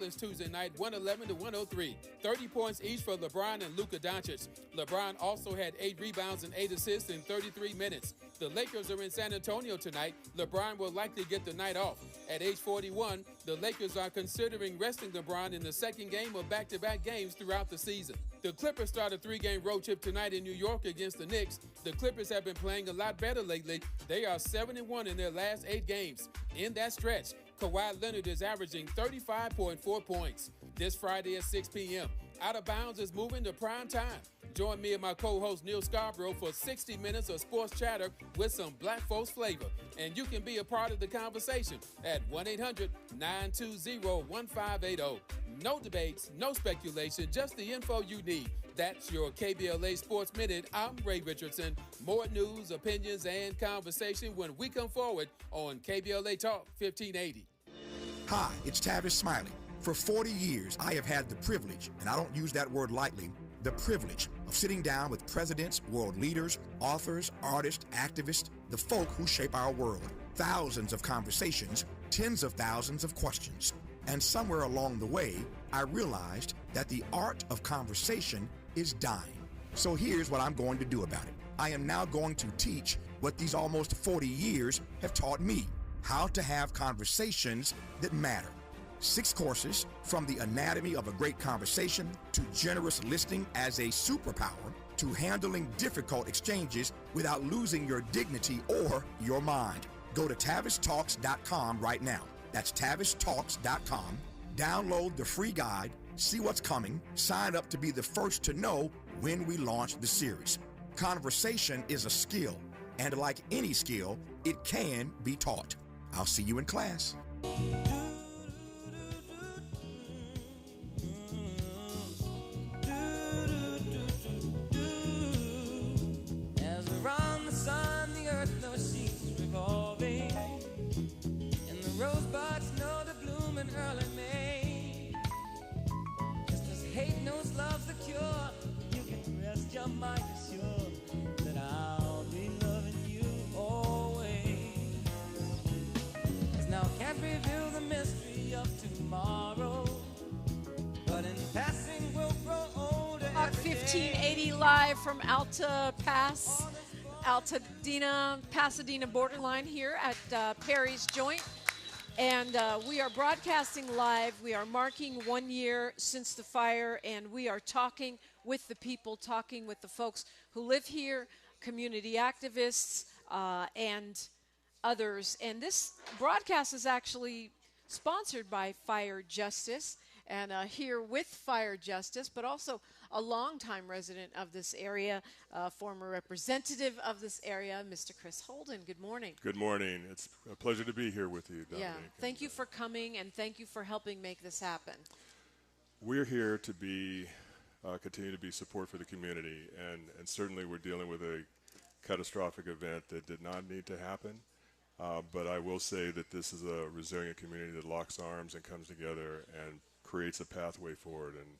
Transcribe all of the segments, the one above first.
This Tuesday night, 111 to 103. 30 points each for LeBron and Luka Doncic. LeBron also had 8 rebounds and 8 assists in 33 minutes. The Lakers are in San Antonio tonight. LeBron will likely get the night off. At age 41, the Lakers are considering resting LeBron in the second game of back-to-back games throughout the season. The Clippers start a 3-game road trip tonight in New York against the Knicks. The Clippers have been playing a lot better lately. They are 7-1 in their last 8 games. In that stretch, Kawhi Leonard is averaging 35.4 points. This Friday at 6 p.m., Out of Bounds is moving to prime time. Join me and my co-host Neil Scarborough for 60 minutes of sports chatter with some black folks flavor. And you can be a part of the conversation at 1-800-920-1580. No debates, no speculation, just the info you need. That's your KBLA Sports Minute. I'm Ray Richardson. More news, opinions, and conversation when we come forward on KBLA Talk 1580. Hi, it's Tavis Smiley. For 40 years, I have had the privilege, and I don't use that word lightly, the privilege of sitting down with presidents, world leaders, authors, artists, activists, the folk who shape our world. Thousands of conversations, tens of thousands of questions. And somewhere along the way, I realized that the art of conversation is dying. So here's what I'm going to do about it. I am now going to teach what these almost 40 years have taught me, how to have conversations that matter. 6 courses, from the anatomy of a great conversation to generous listening as a superpower to handling difficult exchanges without losing your dignity or your mind. Go to TavisTalks.com right now. That's TavisTalks.com. Download the free guide, see what's coming, sign up to be the first to know when we launch the series. Conversation is a skill, and like any skill, it can be taught. I'll see you in class. As around the sun, the earth knows she's revolving, and the rosebuds know to bloom in early May. Just as hate knows love's the cure, you can rest your mind assured that I'll be loving you always. As now can't reveal the mystery of tomorrow, but in passing we'll grow older. Talk 1580 live from Pasadena borderline here at Perry's Joint. And we are broadcasting live. We are marking 1 year since the fire, and we are talking with the people, talking with the folks who live here, community activists, and others. And this broadcast is actually sponsored by Fire Justice, and here with Fire Justice, but also a longtime resident of this area, former representative of this area, Mr. Chris Holden. Good morning. Good morning. It's a pleasure to be here with you, Dominique. Yeah, thank you for coming, and thank you for helping make this happen. We're here to be continue to be support for the community, and certainly we're dealing with a catastrophic event that did not need to happen. But I will say that this is a resilient community that locks arms and comes together and creates a pathway forward. And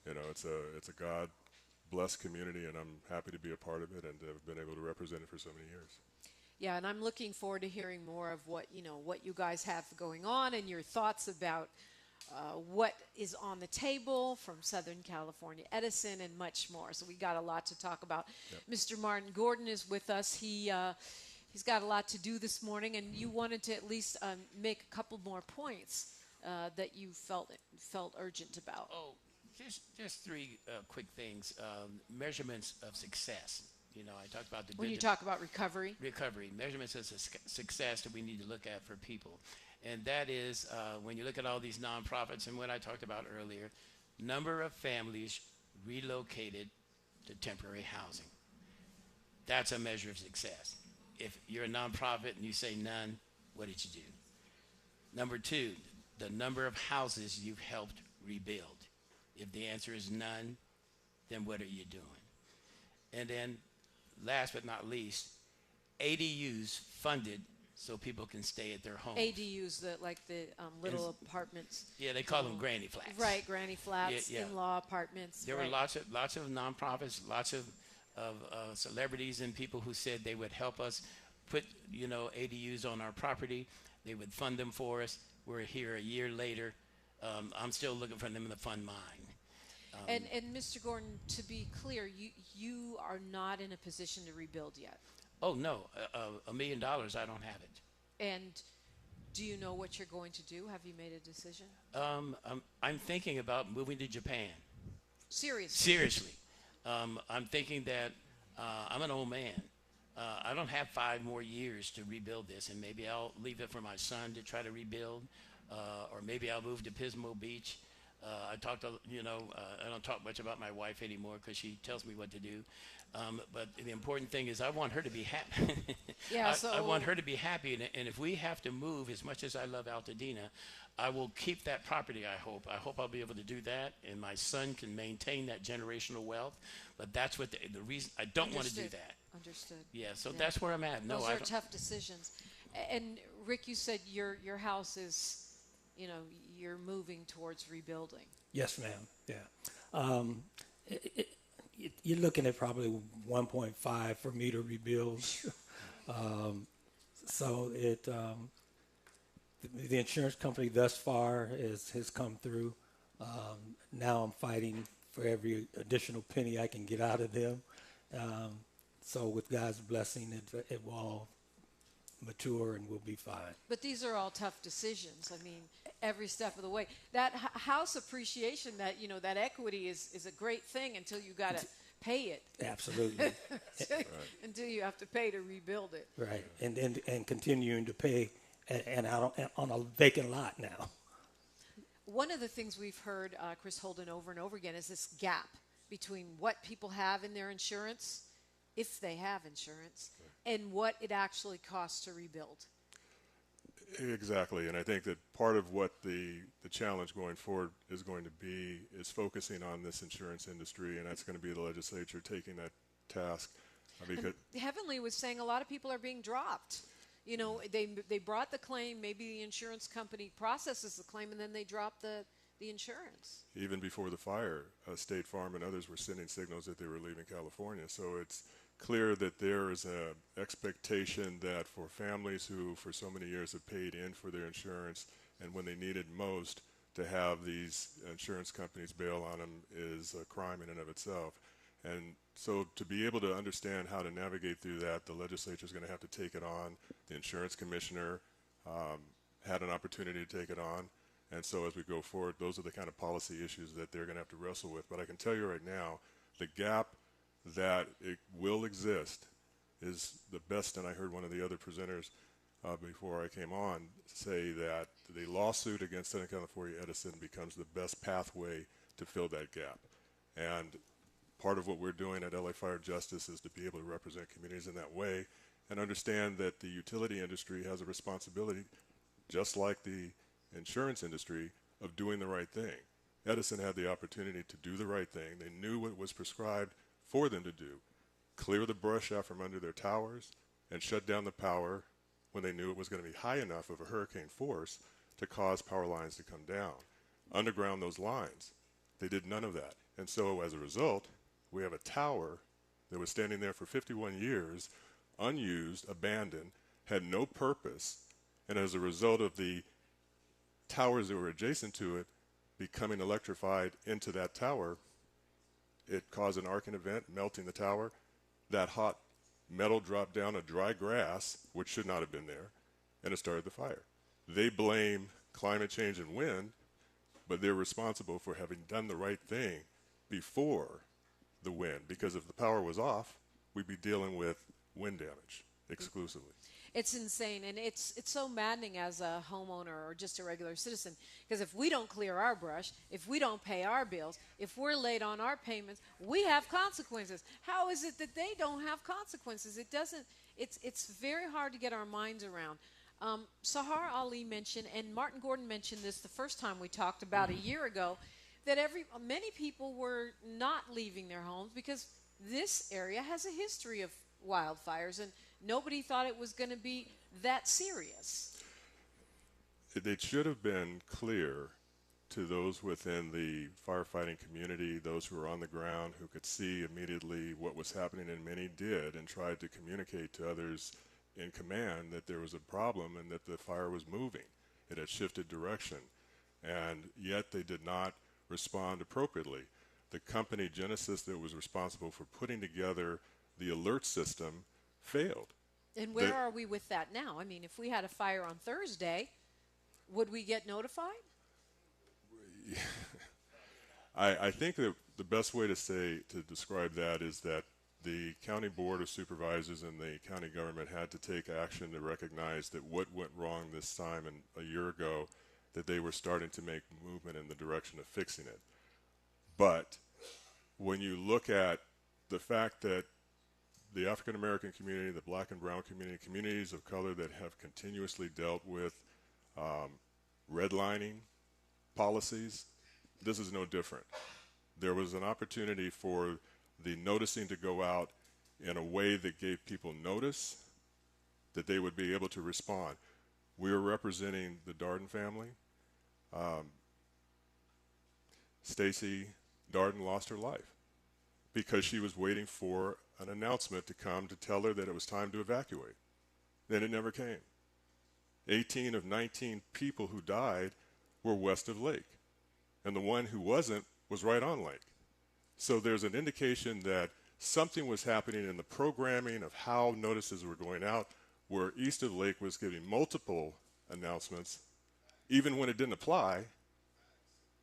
you know, it's a God-blessed community, and I'm happy to be a part of it and to have been able to represent it for so many years. Yeah, and I'm looking forward to hearing more of what you guys have going on and your thoughts about what is on the table from Southern California Edison and much more. So we got a lot to talk about. Yep. Mr. Martin Gordon is with us. He's got a lot to do this morning, and you wanted to at least make a couple more points that you felt urgent about. Oh, just 3 quick things. Measurements of success. You know, I talked about when you talk about recovery, measurements of success that we need to look at for people. And that is when you look at all these nonprofits and what I talked about earlier, number of families relocated to temporary housing. That's a measure of success. If you're a nonprofit and you say none, what did you do? Number 2, the number of houses you've helped rebuild. If the answer is none, then what are you doing? And then last but not least, ADUs funded so people can stay at their homes. ADUs, the little apartments. Yeah, they call them granny flats. Right, granny flats, yeah. In-law apartments. There were lots of nonprofits, lots of celebrities and people who said they would help us put ADUs on our property. They would fund them for us. We're here a year later. I'm still looking for them to fund mine. And Mr. Gordon, to be clear, you are not in a position to rebuild yet. Oh no, $1 million, I don't have it. And do you know what you're going to do? Have you made a decision? I'm thinking about moving to Japan. Seriously? I'm thinking that I'm an old man. I don't have 5 more years to rebuild this, and maybe I'll leave it for my son to try to rebuild, or maybe I'll move to Pismo Beach. I don't talk much about my wife anymore because she tells me what to do. But the important thing is I want her to be happy. Yeah, I want her to be happy, and if we have to move, as much as I love Altadena, I will keep that property, I hope. I hope I'll be able to do that, and my son can maintain that generational wealth. But that's what the reason I don't want to do that. Understood. Yeah, so that's where I'm at. No, Those are tough decisions. And Rick, you said your house is, you're moving towards rebuilding. Yes, ma'am. Yeah. You're looking at probably 1.5 for me to rebuild. So the insurance company thus far has come through. Now I'm fighting for every additional penny I can get out of them. So with God's blessing, it will all mature and we'll be fine. But these are all tough decisions. I mean, every step of the way. That house appreciation, that equity is a great thing until you got to pay it. Absolutely. Until you have to pay to rebuild it. Right. And continuing to pay and out on a vacant lot now. One of the things we've heard Chris Holden over and over again is this gap between what people have in their insurance, if they have insurance, and what it actually costs to rebuild. Exactly, and I think that part of what the challenge going forward is going to be is focusing on this insurance industry, and that's going to be the legislature taking that task. Because Heavenly was saying a lot of people are being dropped. They brought the claim, maybe the insurance company processes the claim, and then they drop the insurance. even before the fire, State Farm and others were sending signals that they were leaving California. So it's clear that there is an expectation that for families who for so many years have paid in for their insurance and when they need it most to have these insurance companies bail on them is a crime in and of itself. And so to be able to understand how to navigate through that, the legislature is going to have to take it on. The insurance commissioner had an opportunity to take it on. And so as we go forward, those are the kind of policy issues that they're going to have to wrestle with. But I can tell you right now, the gap that it will exist is the best, and I heard one of the other presenters before I came on say that the lawsuit against Southern California Edison becomes the best pathway to fill that gap. And part of what we're doing at LA Fire Justice is to be able to represent communities in that way and understand that the utility industry has a responsibility, just like the insurance industry, of doing the right thing. Edison had the opportunity to do the right thing. They knew what was prescribed for them to do: clear the brush out from under their towers and shut down the power when they knew it was going to be high enough of a hurricane force to cause power lines to come down. Underground those lines. They did none of that. And so as a result, we have a tower that was standing there for 51 years, unused, abandoned, had no purpose, and as a result of the towers that were adjacent to it becoming electrified into that tower, it caused an arcing event, melting the tower. That hot metal dropped down a dry grass, which should not have been there, and it started the fire. They blame climate change and wind, but they're responsible for having done the right thing before the wind, because if the power was off, we'd be dealing with wind damage exclusively. It's insane, and it's so maddening as a homeowner or just a regular citizen, because if we don't clear our brush, if we don't pay our bills, if we're late on our payments, we have consequences. How is it that they don't have consequences? It's very hard to get our minds around. Sahar Ali mentioned, and Martin Gordon mentioned this the first time we talked about a year ago, that many people were not leaving their homes because this area has a history of wildfires, and nobody thought it was going to be that serious. It should have been clear to those within the firefighting community, those who were on the ground, who could see immediately what was happening, and many did, and tried to communicate to others in command that there was a problem and that the fire was moving. It had shifted direction. and yet they did not respond appropriately. The company Genesis that was responsible for putting together the alert system failed. And where are we with that now? I mean, if we had a fire on Thursday, would we get notified? I think that the best way to describe that is that the county board of supervisors and the county government had to take action to recognize that what went wrong this time and a year ago, that they were starting to make movement in the direction of fixing it. But when you look at the fact that the African American community, the black and brown community, communities of color that have continuously dealt with redlining policies, this is no different. There was an opportunity for the noticing to go out in a way that gave people notice that they would be able to respond. We are representing the Darden family. Stacy Darden lost her life because she was waiting for an announcement to come to tell her that it was time to evacuate. Then it never came. 18 of 19 people who died were west of Lake, and the one who wasn't was right on Lake. So there's an indication that something was happening in the programming of how notices were going out, where east of Lake was giving multiple announcements, even when it didn't apply.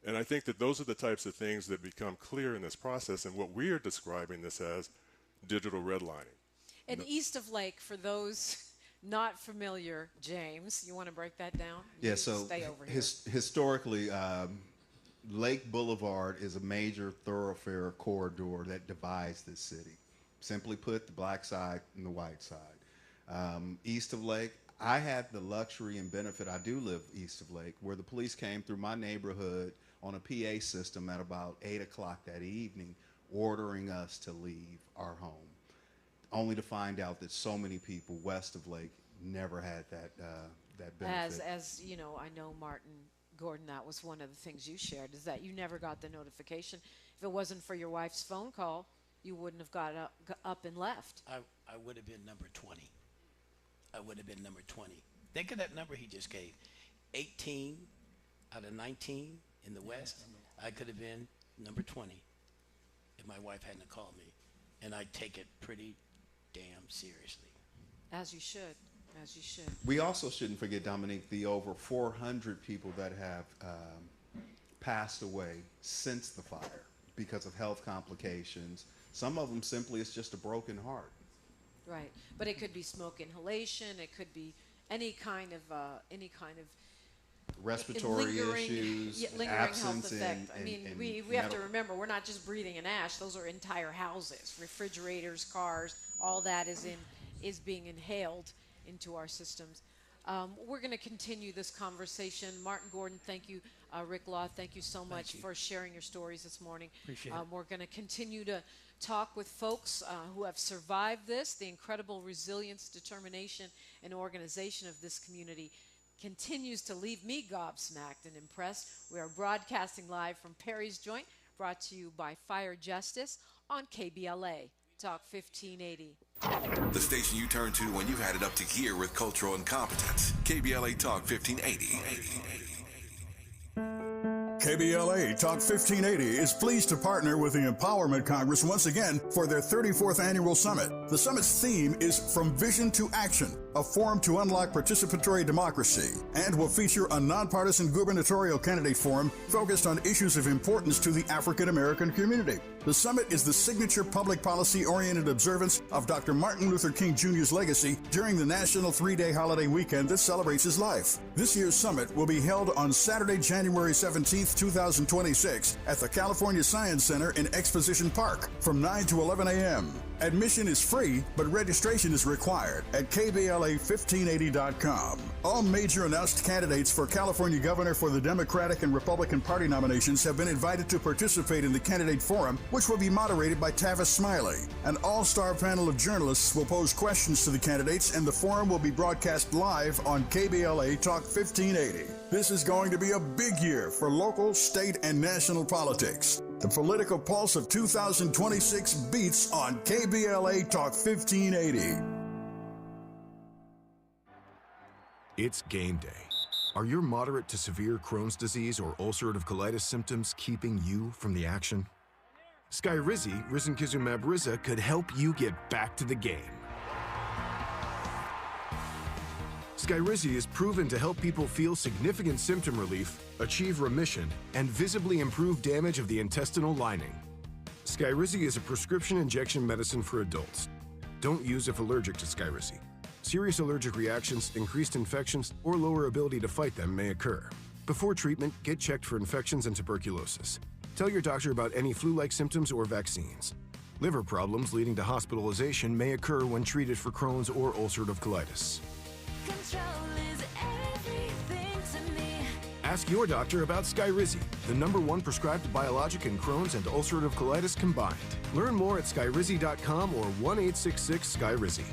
And I think that those are the types of things that become clear in this process, and what we are describing this as digital redlining. And east of Lake, for those not familiar, James, you want to break that down? Yeah, so stay over here. Historically, Lake Boulevard is a major thoroughfare corridor that divides this city. Simply put, the black side and the white side. East of Lake, I had the luxury and benefit, I do live east of Lake, where the police came through my neighborhood on a PA system at about 8 o'clock that evening, ordering us to leave our home, only to find out that so many people west of Lake never had that benefit. As you know, I know Martin Gordon, that was one of the things you shared, is that you never got the notification. If it wasn't for your wife's phone call, you wouldn't have got up and left. I would have been number 20. I would have been number 20. Think of that number he just gave. 18 out of 19 in the West. I could have been number 20 if my wife hadn't called me. And I take it pretty damn seriously. As you should. As you should. We also shouldn't forget, Dominique, the over 400 people that have passed away since the fire because of health complications. Some of them simply it's just a broken heart. Right, but it could be smoke inhalation. It could be any kind of respiratory issues, lingering absence, health effect. and, I mean, and we have to remember we're not just breathing in ash. Those are entire houses, refrigerators, cars. All that is being inhaled into our systems. We're going to continue this conversation. Martin Gordon, thank you. Rick Law, thank you so much for sharing your stories this morning. Appreciate it. We're going to continue to talk with folks who have survived this. The incredible resilience, determination, and organization of this community continues to leave me gobsmacked and impressed. We are broadcasting live from Perry's Joint, brought to you by Fire Justice on KBLA, Talk 1580. The station you turn to when you've had it up to gear with cultural incompetence. KBLA Talk 1580. KBLA Talk 1580 is pleased to partner with the Empowerment Congress once again for their 34th annual summit. The summit's theme is From Vision to Action, a forum to unlock participatory democracy, and will feature a nonpartisan gubernatorial candidate forum focused on issues of importance to the African American community. The summit is the signature public policy-oriented observance of Dr. Martin Luther King Jr.'s legacy during the national 3-day holiday weekend that celebrates his life. This year's summit will be held on Saturday, January 17th, 2026 at the California Science Center in Exposition Park from 9 to 11 a.m. Admission is free, but registration is required at KBLA1580.com. All major announced candidates for California governor for the Democratic and Republican Party nominations have been invited to participate in the candidate forum, which will be moderated by Tavis Smiley. An all-star panel of journalists will pose questions to the candidates, and the forum will be broadcast live on KBLA Talk 1580. This is going to be a big year for local, state, and national politics. The political pulse of 2026 beats on KBLA Talk 1580. It's game day. Are your moderate to severe Crohn's disease or ulcerative colitis symptoms keeping you from the action? Skyrizi, risankizumab Riza, could help you get back to the game. Skyrizi is proven to help people feel significant symptom relief, achieve remission, and visibly improve damage of the intestinal lining. Skyrizi is a prescription injection medicine for adults. Don't use if allergic to Skyrizi. Serious allergic reactions, increased infections, or lower ability to fight them may occur. Before treatment, get checked for infections and tuberculosis. Tell your doctor about any flu-like symptoms or vaccines. Liver problems leading to hospitalization may occur when treated for Crohn's or ulcerative colitis. Control is everything to me. Ask your doctor about Skyrizi, the #1 prescribed biologic in Crohn's and ulcerative colitis combined. Learn more at skyrizi.com or 1-866-SKYRIZI.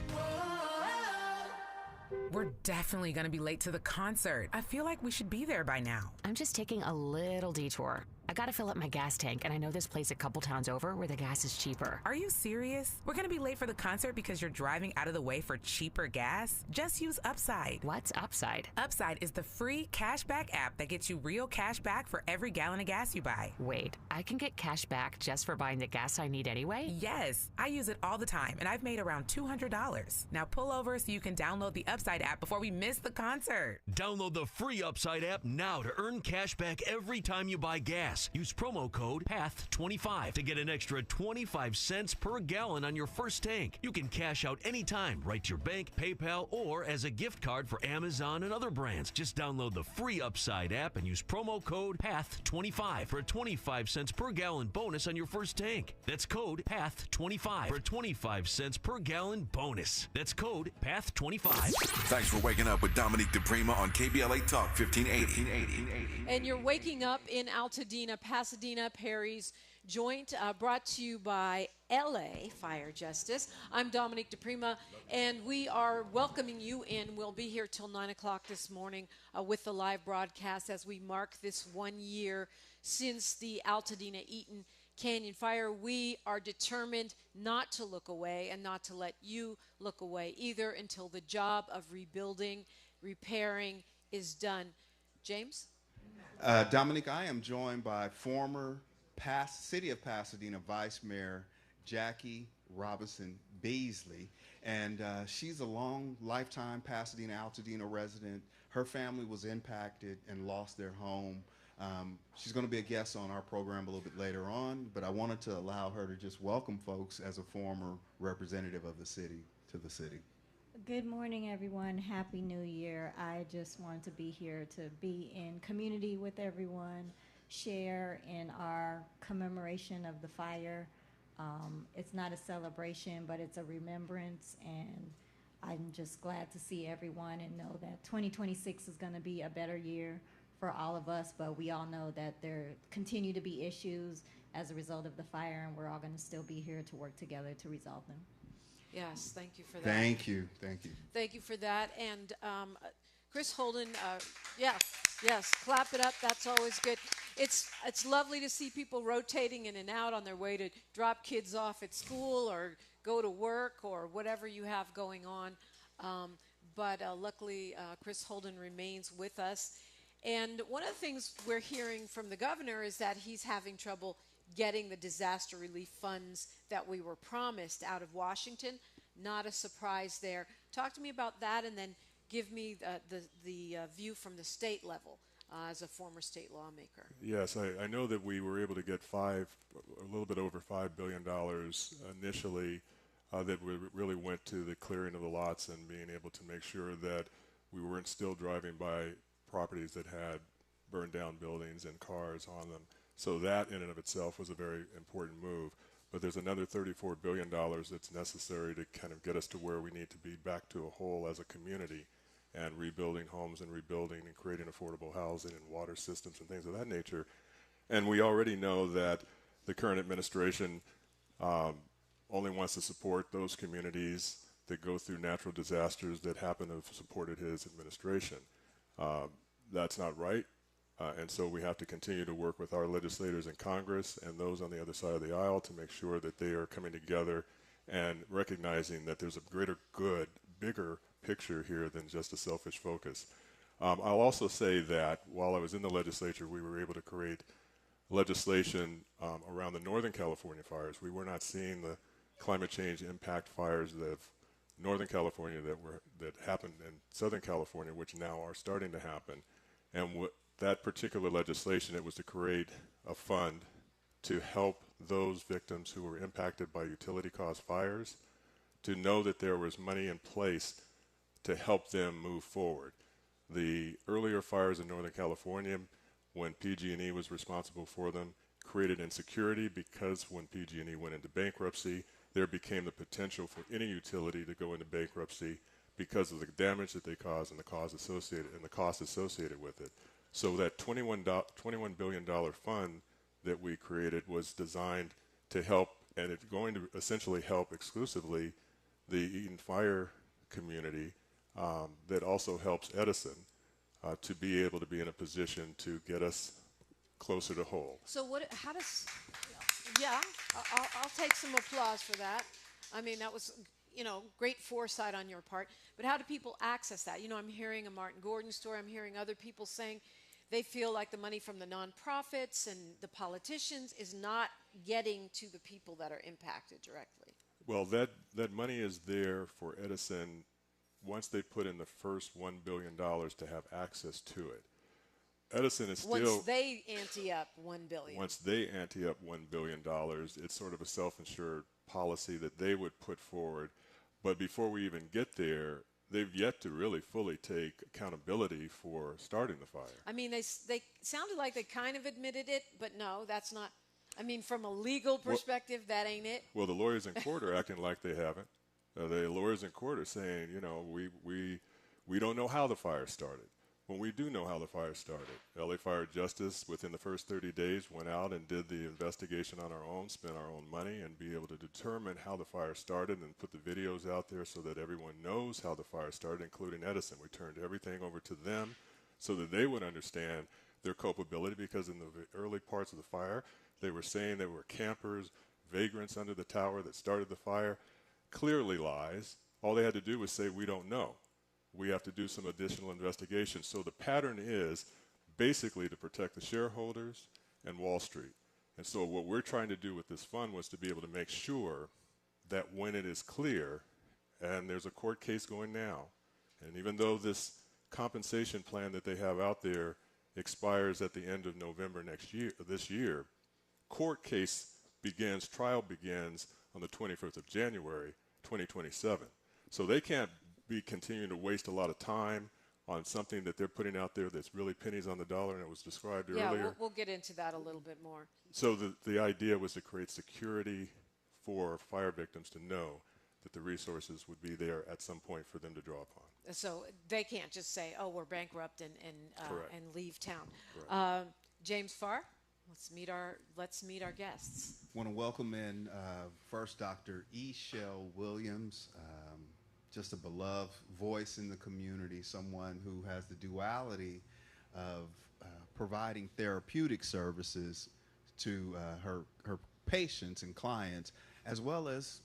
We're definitely going to be late to the concert. I feel like we should be there by now. I'm just taking a little detour. I gotta fill up my gas tank, and I know this place a couple towns over where the gas is cheaper. Are you serious? We're gonna be late for the concert because you're driving out of the way for cheaper gas? Just use Upside. What's Upside? Upside is the free cashback app that gets you real cash back for every gallon of gas you buy. Wait, I can get cash back just for buying the gas I need anyway? Yes, I use it all the time, and I've made around $200. Now pull over so you can download the Upside app before we miss the concert. Download the free Upside app now to earn cash back every time you buy gas. Use promo code PATH25 to get an extra 25 cents per gallon on your first tank. You can cash out anytime, right to your bank, PayPal, or as a gift card for Amazon and other brands. Just download the free Upside app and use promo code PATH25 for a 25 cents per gallon bonus on your first tank. That's code PATH25 for a 25 cents per gallon bonus. That's code PATH25. Thanks for waking up with Dominique Diprima on KBLA Talk 1580. And you're waking up in Altadena, Pasadena, Perry's Joint, brought to you by LA Fire Justice. I'm Dominique Diprima, and we are welcoming you in. We'll be here till 9 o'clock this morning with the live broadcast as we mark this 1 year since the Altadena Eaton Canyon fire. We are determined not to look away and not to let you look away either until the job of rebuilding, repairing is done. James? Dominique, I am joined by former City of Pasadena Vice Mayor Jackie Robinson Beasley, and she's a lifetime Pasadena Altadena resident. Her family was impacted and lost their home. She's going to be a guest on our program a little bit later on, but I wanted to allow her to just welcome folks as a former representative of the city to the city. Good morning, everyone. Happy New Year. I just wanted to be here to be in community with everyone, share in our commemoration of the fire. It's not a celebration, but it's a remembrance, and I'm just glad to see everyone and know that 2026 is going to be a better year for all of us, but we all know that there continue to be issues as a result of the fire, and we're all going to still be here to work together to resolve them. Yes, thank you for that. Thank you. Thank you. Thank you for that. And Chris Holden, yes, clap it up. That's always good. It's lovely to see people rotating in and out on their way to drop kids off at school or go to work or whatever you have going on. But luckily, Chris Holden remains with us. And one of the things we're hearing from the governor is that he's having trouble getting the disaster relief funds that we were promised out of Washington. Not a surprise there. Talk to me about that, and then give me the view from the state level as a former state lawmaker. Yes, I know that we were able to get a little bit over $5 billion initially that really went to the clearing of the lots and being able to make sure that we weren't still driving by properties that had burned down buildings and cars on them. So that in and of itself was a very important move. But there's another $34 billion that's necessary to kind of get us to where we need to be back to a whole as a community, and rebuilding homes and rebuilding and creating affordable housing and water systems and things of that nature. And we already know that the current administration only wants to support those communities that go through natural disasters that happen to have supported his administration. That's not right. And so we have to continue to work with our legislators in Congress and those on the other side of the aisle to make sure that they are coming together and recognizing that there's a greater good, bigger picture here than just a selfish focus. I'll also say that while I was in the legislature, we were able to create legislation around the Northern California fires. We were not seeing the climate change impact fires of Northern California that happened in Southern California, which now are starting to happen. And that particular legislation, it was to create a fund to help those victims who were impacted by utility-caused fires to know that there was money in place to help them move forward. The earlier fires in Northern California, when PG&E was responsible for them, created insecurity because when PG&E went into bankruptcy, there became the potential for any utility to go into bankruptcy because of the damage that they caused and the cost associated with it. So that $21 billion fund that we created was designed to help, and it's going to essentially help exclusively the Eaton Fire community that also helps Edison to be able to be in a position to get us closer to whole. So how does, yeah, I'll take some applause for that. I mean, that was, great foresight on your part. But how do people access that? I'm hearing a Martin Gordon story. I'm hearing other people saying they feel like the money from the nonprofits and the politicians is not getting to the people that are impacted directly. Well, that money is there for Edison once they put in the first $1 billion to have access to it. Edison is still... Once they ante up $1 billion. Once they ante up $1 billion, it's sort of a self-insured policy that they would put forward. But before we even get there, they've yet to really fully take accountability for starting the fire. I mean, they sounded like they kind of admitted it, but no, that's not... I mean, from a legal perspective, that ain't it. Well, the lawyers in court are acting like they haven't. The lawyers in court are saying, we don't know how the fire started. When we do know how the fire started, LA Fire Justice, within the first 30 days, went out and did the investigation on our own, spent our own money, and be able to determine how the fire started and put the videos out there so that everyone knows how the fire started, including Edison. We turned everything over to them so that they would understand their culpability, because in the early parts of the fire, they were saying there were campers, vagrants under the tower that started the fire. Clearly lies. All they had to do was say, we don't know. We have to do some additional investigation. So the pattern is basically to protect the shareholders and Wall Street. And so what we're trying to do with this fund was to be able to make sure that when it is clear, and there's a court case going now, and even though this compensation plan that they have out there expires at the end of November this year, trial begins on the 25th of January, 2027. So they can't be continuing to waste a lot of time on something that they're putting out there that's really pennies on the dollar, and it was described earlier. Yeah, we'll get into that a little bit more. So the idea was to create security for fire victims to know that the resources would be there at some point for them to draw upon. So they can't just say, oh, we're bankrupt and leave town. James Farr? Let's meet our guests. I want to welcome in first Dr. E. Shell Williams, just a beloved voice in the community, someone who has the duality of providing therapeutic services to her patients and clients, as well as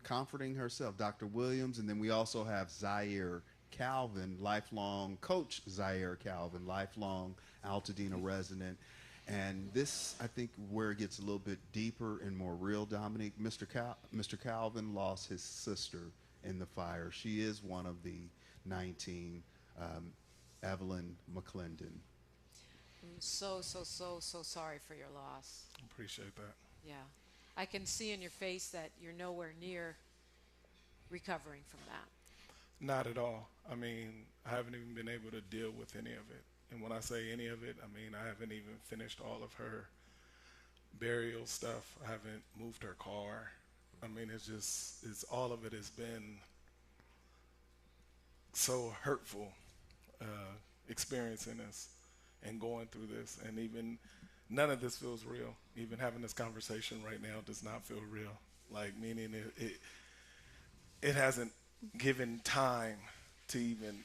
comforting herself. Dr. Williams, and then we also have Zaire Calvin, lifelong coach Zaire Calvin, lifelong Altadena resident. And this, I think, where it gets a little bit deeper and more real, Dominique. Mr. Calvin lost his sister in the fire. She is one of the 19, Evelyn McClendon. I'm so sorry for your loss. Appreciate that. Yeah. I can see in your face that you're nowhere near recovering from that. Not at all. I mean, I haven't even been able to deal with any of it. And when I say any of it, I mean, I haven't even finished all of her burial stuff. I haven't moved her car. I mean, it's all of it has been so hurtful, experiencing this and going through this. And even none of this feels real. Even having this conversation right now does not feel real. Like, meaning it hasn't given time to even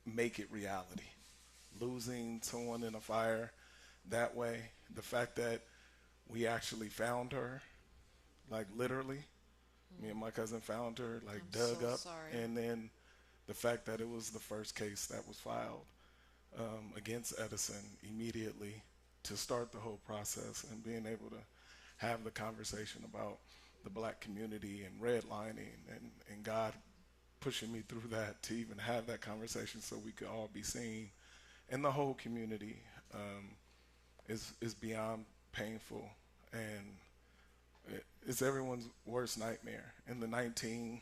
make it reality. Losing someone in a fire that way, the fact that we actually found her, like literally, me and my cousin found her, like dug up, and then the fact that it was the first case that was filed against Edison immediately to start the whole process, and being able to have the conversation about the black community and redlining, and God pushing me through that to even have that conversation so we could all be seen. And the whole community is beyond painful, and it's everyone's worst nightmare. And the 19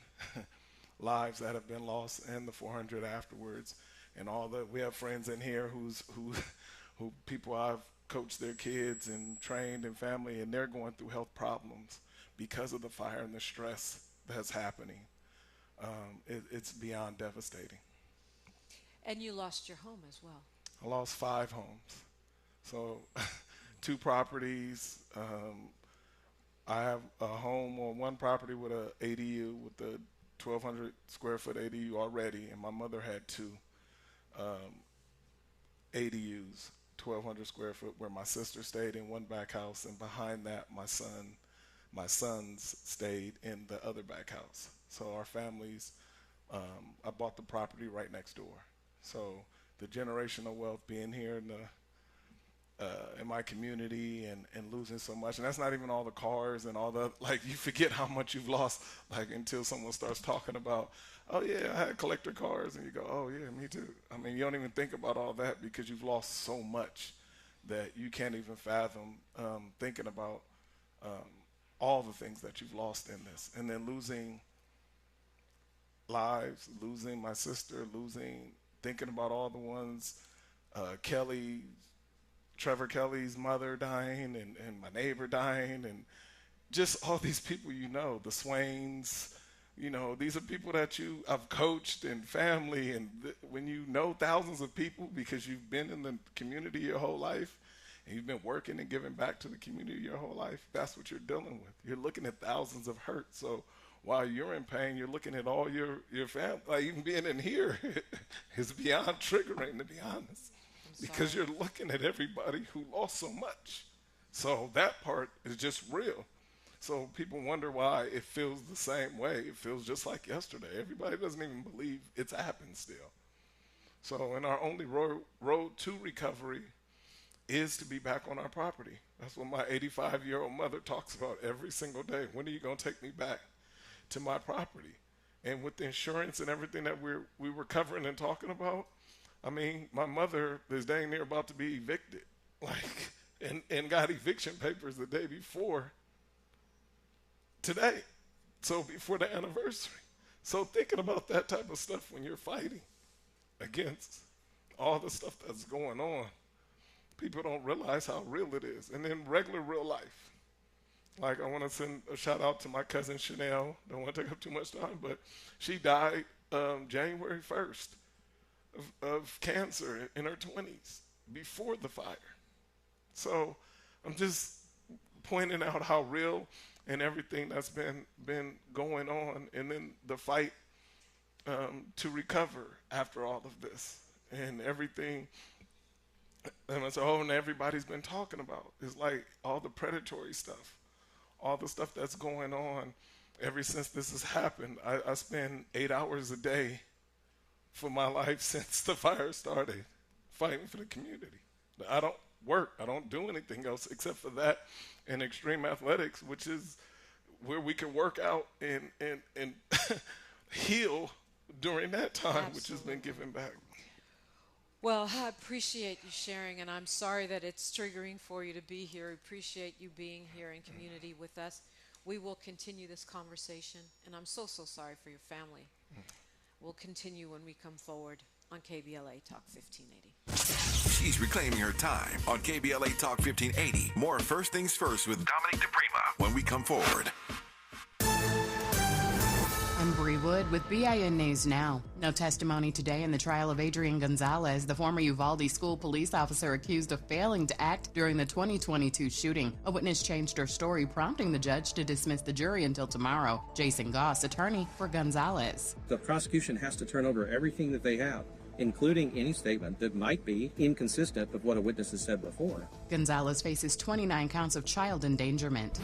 lives that have been lost, and the 400 afterwards, and all that. We have friends in here who people I've coached their kids and trained and family, and they're going through health problems because of the fire and the stress that's happening. It's beyond devastating. And you lost your home as well. I lost 5 homes. So 2 properties. I have a home on one property with a ADU, with the 1,200 square foot ADU already, and my mother had 2 ADUs, 1,200 square foot, where my sister stayed in one back house, and behind that my sons stayed in the other back house. So our families, I bought the property right next door. So the generational wealth being here in my community, and losing so much, and that's not even all the cars and all the, like, you forget how much you've lost, like, until someone starts talking about, oh yeah, I had collector cars, and you go, oh yeah, me too. I mean, you don't even think about all that because you've lost so much that you can't even fathom thinking about all the things that you've lost in this. And then losing lives, losing my sister, thinking about all the ones, Trevor Kelly's mother dying, and my neighbor dying, and just all these people, the Swains, these are people that I've coached, and family, and when you know thousands of people because you've been in the community your whole life, and you've been working and giving back to the community your whole life, that's what you're dealing with. You're looking at thousands of hurt. So while you're in pain, you're looking at all your family. Like, even being in here is beyond triggering, to be honest, because you're looking at everybody who lost so much. So that part is just real. So people wonder why it feels the same way. It feels just like yesterday. Everybody doesn't even believe it's happened still. So, and our only road to recovery is to be back on our property. That's what my 85-year-old mother talks about every single day. When are you going to take me back to my property? And with the insurance and everything that we were covering and talking about, I mean, my mother is dang near about to be evicted, and got eviction papers the day before today, so before the anniversary. So thinking about that type of stuff when you're fighting against all the stuff that's going on, people don't realize how real it is. And then regular real life. Like, I want to send a shout out to my cousin Chanel. Don't want to take up too much time, but she died January 1st of cancer in her 20s, before the fire. So I'm just pointing out how real and everything that's been going on, and then the fight to recover after all of this and everything. And I said, and everybody's been talking about is like all the predatory stuff, all the stuff that's going on ever since this has happened. I spend 8 hours a day for my life since the fire started, fighting for the community. I don't work. I don't do anything else except for that and extreme athletics, which is where we can work out and heal during that time. Absolutely. Which has been given back. Well, I appreciate you sharing, and I'm sorry that it's triggering for you to be here. I appreciate you being here in community with us. We will continue this conversation, and I'm so sorry for your family. We'll continue when we come forward on KBLA Talk 1580. She's reclaiming her time on KBLA Talk 1580. More First Things First with Dominique Diprima when we come forward. I'm Bree Wood with BIN News Now. No testimony today in the trial of Adrian Gonzalez, the former Uvalde school police officer accused of failing to act during the 2022 shooting. A witness changed her story, prompting the judge to dismiss the jury until tomorrow. Jason Goss, attorney for Gonzalez. The prosecution has to turn over everything that they have, including any statement that might be inconsistent with what a witness has said before. Gonzalez faces 29 counts of child endangerment.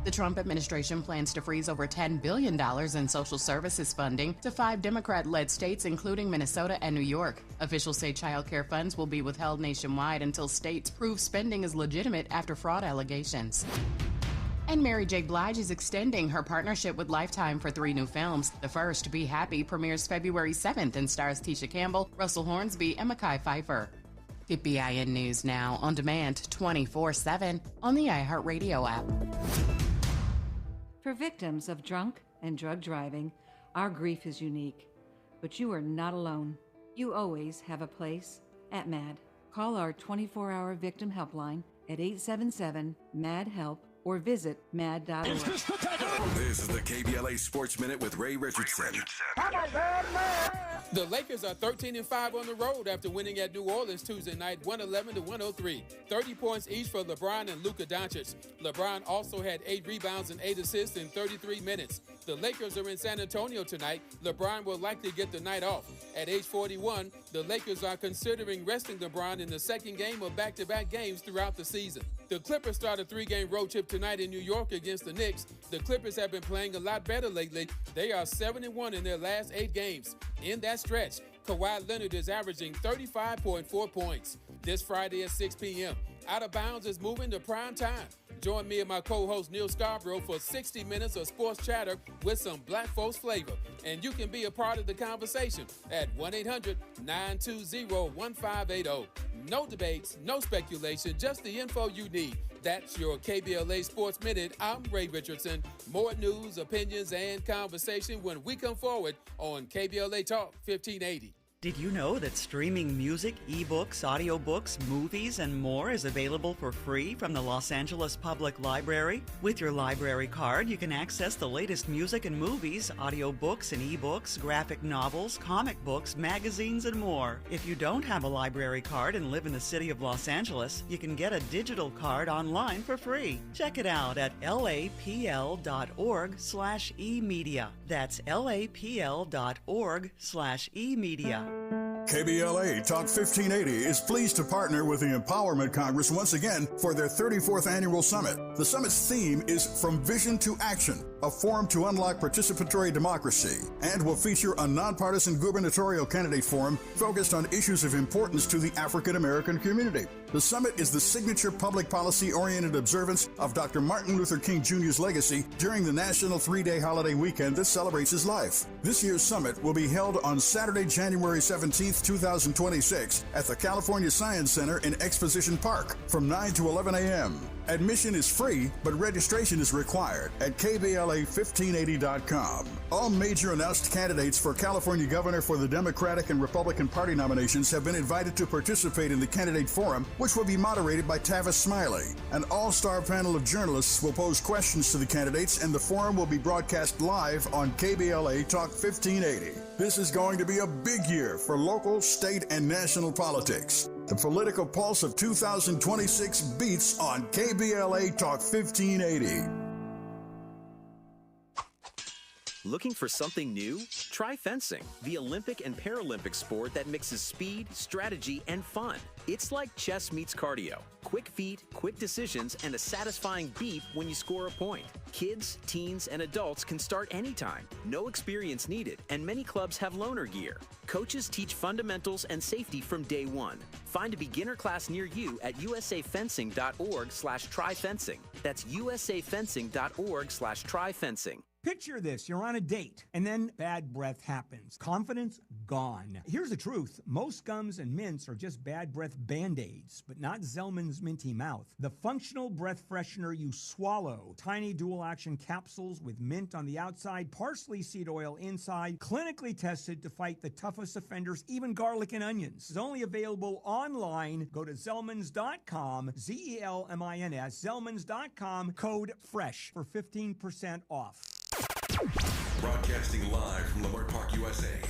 The Trump administration plans to freeze over $10 billion in social services funding to 5 Democrat-led states, including Minnesota and New York. Officials say child care funds will be withheld nationwide until states prove spending is legitimate after fraud allegations. And Mary J. Blige is extending her partnership with Lifetime for 3 new films. The first, Be Happy, premieres February 7th and stars Tisha Campbell, Russell Hornsby, and Mekhi Phifer. Get BIN News now on demand 24/7 on the iHeartRadio app. For victims of drunk and drug driving, our grief is unique. But you are not alone. You always have a place at MAD. Call our 24-hour victim helpline at 877-MAD-HELP or visit mad.org. This is the KBLA Sports Minute with Ray Richardson. The Lakers are 13-5 on the road after winning at New Orleans Tuesday night, 111-103. 30 points each for LeBron and Luka Doncic. LeBron also had 8 rebounds and 8 assists in 33 minutes. The Lakers are in San Antonio tonight. LeBron will likely get the night off. At age 41, the Lakers are considering resting LeBron in the second game of back-to-back games throughout the season. The Clippers start a 3-game road trip tonight in New York against the Knicks. The Clippers have been playing a lot better lately. They are 7-1 in their last 8 games. In that stretch, Kawhi Leonard is averaging 35.4 points. This Friday at 6 p.m., Out of Bounds is moving to prime time. Join me and my co-host Neil Scarborough for 60 minutes of sports chatter with some black folks flavor. And you can be a part of the conversation at 1-800-920-1580. No debates, no speculation, just the info you need. That's your KBLA Sports Minute. I'm Ray Richardson. More news, opinions, and conversation when we come forward on KBLA Talk 1580. Did you know that streaming music, ebooks, audiobooks, movies, and more is available for free from the Los Angeles Public Library? With your library card, you can access the latest music and movies, audiobooks and ebooks, graphic novels, comic books, magazines, and more. If you don't have a library card and live in the city of Los Angeles, you can get a digital card online for free. Check it out at lapl.org/emedia. That's lapl.org/emedia. KBLA Talk 1580 is pleased to partner with the Empowerment Congress once again for their 34th annual summit. The summit's theme is From Vision to Action, a forum to unlock participatory democracy, and will feature a nonpartisan gubernatorial candidate forum focused on issues of importance to the African American community. The summit is the signature public policy-oriented observance of Dr. Martin Luther King Jr.'s legacy during the national 3-day holiday weekend that celebrates his life. This year's summit will be held on Saturday, January 17th, 2026 at the California Science Center in Exposition Park from 9 to 11 a.m. Admission is free, but registration is required at KBLA1580.com. All major announced candidates for California governor for the Democratic and Republican Party nominations have been invited to participate in the candidate forum, which will be moderated by Tavis Smiley. An all-star panel of journalists will pose questions to the candidates, and the forum will be broadcast live on KBLA Talk 1580. This is going to be a big year for local, state, and national politics. The political pulse of 2026 beats on KBLA Talk 1580. Looking for something new? Try fencing, the Olympic and Paralympic sport that mixes speed, strategy, and fun. It's like chess meets cardio. Quick feet, quick decisions, and a satisfying beep when you score a point. Kids, teens, and adults can start anytime. No experience needed, and many clubs have loaner gear. Coaches teach fundamentals and safety from day one. Find a beginner class near you at usafencing.org/tryfencing. That's usafencing.org/tryfencing. Picture this, you're on a date, and then bad breath happens. Confidence gone. Here's the truth. Most gums and mints are just bad breath Band-Aids, but not Zellman's Minty Mouth. The functional breath freshener you swallow. Tiny dual-action capsules with mint on the outside, parsley seed oil inside, clinically tested to fight the toughest offenders, even garlic and onions. It's only available online. Go to Zellmans.com, Zelmins, Zellmans.com, code FRESH for 15% off. Broadcasting live from Leimert Park, USA.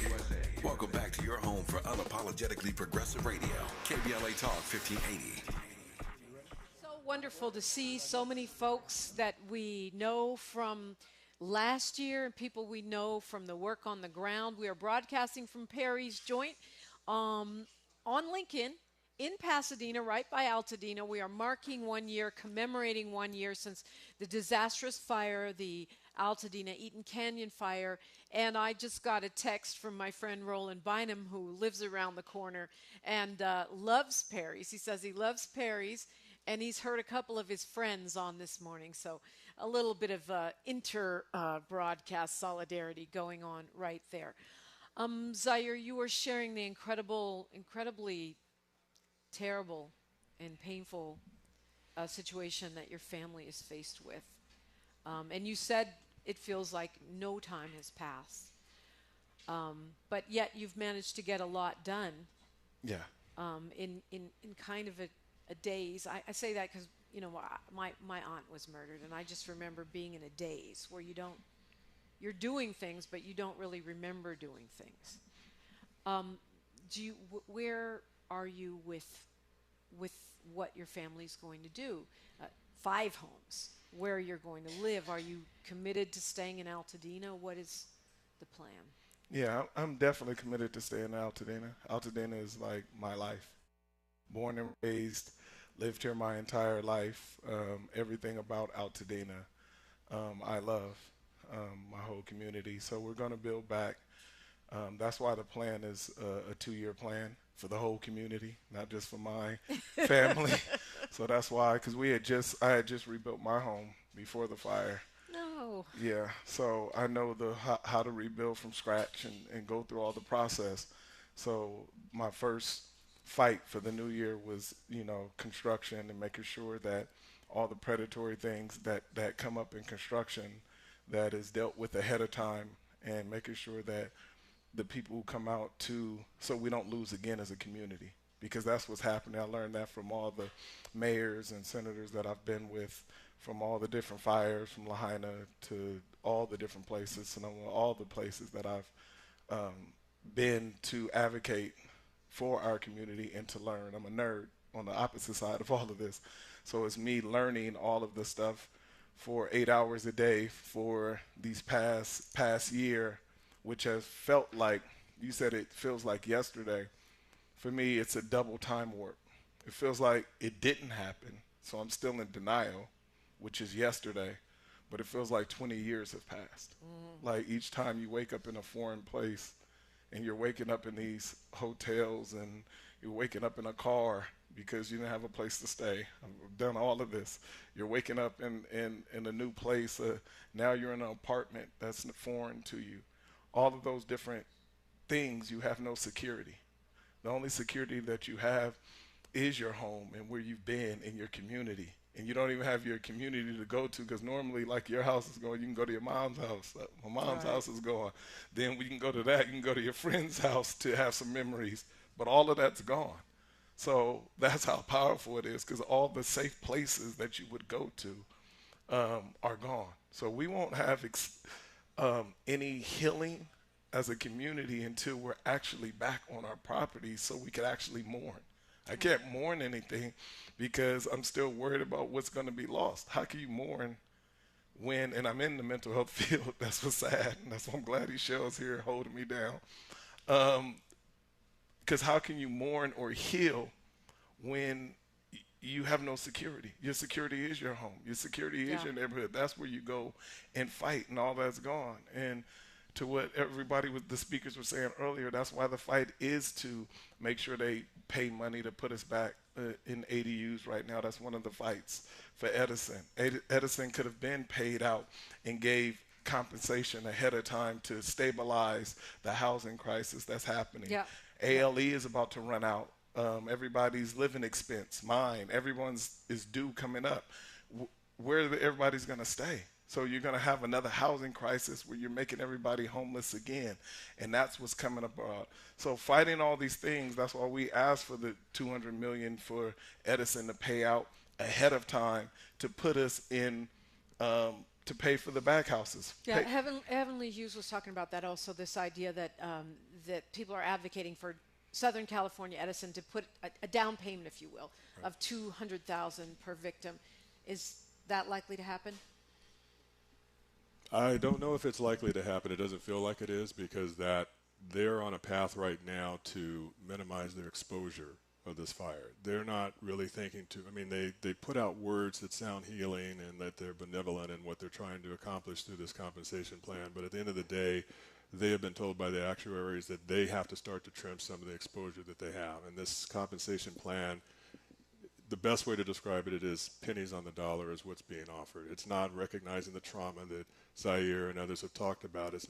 Welcome back to your home for unapologetically progressive radio, KBLA Talk 1580. So wonderful to see so many folks that we know from last year and people we know from the work on the ground. We are broadcasting from Perry's Joint on Lincoln in Pasadena, right by Altadena. We are marking 1 year, commemorating 1 year since the disastrous fire, the Altadena Eaton Canyon fire. And I just got a text from my friend Roland Bynum, who lives around the corner and loves Perry's. He says he loves Perry's, and he's heard a couple of his friends on this morning. So a little bit of inter-broadcast solidarity going on right there. Zaire, you were sharing the incredibly terrible and painful situation that your family is faced with. And you said it feels like no time has passed. But yet you've managed to get a lot done. Yeah. In kind of a daze. I say that because, my aunt was murdered, and I just remember being in a daze where you're doing things, but you don't really remember doing things. Where are you with what your family's going to do? 5 homes, where you're going to live. Are you committed to staying in Altadena? What is the plan? Yeah, I'm definitely committed to staying in Altadena. Altadena is like my life. Born and raised, lived here my entire life. Everything about Altadena I love, my whole community. So we're going to build back. That's why the plan is a 2-year plan for the whole community, not just for my family. So that's why, because I had just rebuilt my home before the fire. No. Yeah, so I know how to rebuild from scratch and go through all the process. So my first fight for the new year was, construction and making sure that all the predatory things that come up in construction that is dealt with ahead of time, and making sure that the people who come out so we don't lose again as a community, because that's what's happening. I learned that from all the mayors and senators that I've been with, from all the different fires, from Lahaina to all the different places, and all the places that I've been to advocate for our community and to learn. I'm a nerd on the opposite side of all of this. So it's me learning all of the stuff for 8 hours a day for these past year, which has felt like, you said it feels like yesterday. For me, it's a double time warp. It feels like it didn't happen, so I'm still in denial, which is yesterday, but it feels like 20 years have passed. Like each time you wake up in a foreign place, and you're waking up in these hotels, and you're waking up in a car because you didn't have a place to stay. I've done all of this. You're waking up in a new place. Now you're in an apartment that's foreign to you. All of those different things, you have no security. The only security that you have is your home and where you've been in your community. And you don't even have your community to go to, because normally, like, your house is going, you can go to your mom's house. My mom's house is going. Then we can go to that. You can go to your friend's house to have some memories. But all of that's gone. So that's how powerful it is, because all the safe places that you would go to are gone. So we won't have any healing as a community until we're actually back on our property, so we could actually mourn. I can't mourn anything because I'm still worried about what's going to be lost. How can you mourn when, and I'm in the mental health field, that's what's sad, and that's why I'm glad Michelle's here holding me down. Because how can you mourn or heal when you have no security? Your security is your home. Your security is your neighborhood. That's where you go and fight, and all that's gone. And to what everybody with the speakers were saying earlier, that's why the fight is to make sure they pay money to put us back in ADUs right now. That's one of the fights for Edison. Edison could have been paid out and gave compensation ahead of time to stabilize the housing crisis that's happening. Yeah. ALE is about to run out. Everybody's living expense, mine, everyone's is due coming up. Where everybody's going to stay? So you're going to have another housing crisis where you're making everybody homeless again. And that's what's coming about. So fighting all these things, that's why we asked for the $200 million for Edison to pay out ahead of time to put us in, to pay for the back houses. Yeah, Heavenly Hughes was talking about that also, this idea that, that people are advocating for Southern California Edison to put a down payment, if you will, of $200,000 per victim. Is that likely to happen? I don't know if it's likely to happen. It doesn't feel like it is, because that they're on a path right now to minimize their exposure of this fire. They're not really thinking to, I mean, they put out words that sound healing and that they're benevolent in what they're trying to accomplish through this compensation plan. But at the end of the day, they have been told by the actuaries that they have to start to trim some of the exposure that they have. And this compensation plan, the best way to describe it is pennies on the dollar is what's being offered. It's not recognizing the trauma that Zaire and others have talked about. It's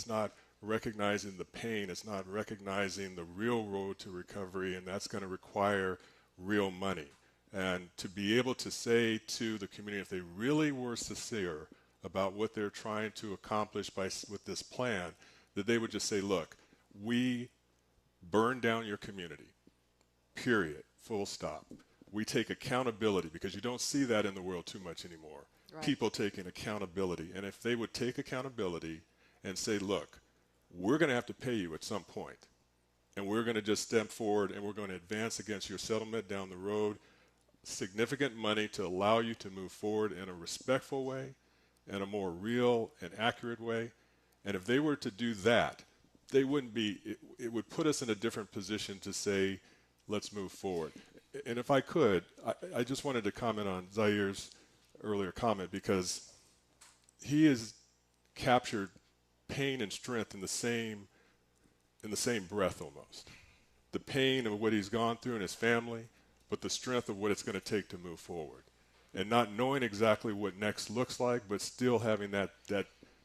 not recognizing the pain. It's not recognizing the real road to recovery, and that's going to require real money. And to be able to say to the community, if they really were sincere about what they're trying to accomplish with this plan, that they would just say, look, we burn down your community, period, full stop. We take accountability, because you don't see that in the world too much anymore. Right. People taking accountability. And if they would take accountability and say, look, we're going to have to pay you at some point, and we're going to just step forward and we're going to advance against your settlement down the road, significant money to allow you to move forward in a respectful way, in a more real and accurate way. And if they were to do that, they wouldn't be, it would put us in a different position to say, let's move forward. And if I could, I just wanted to comment on Zaire's earlier comment, because he has captured pain and strength in the same breath almost. The pain of what he's gone through in his family, but the strength of what it's going to take to move forward. And not knowing exactly what next looks like, but still having that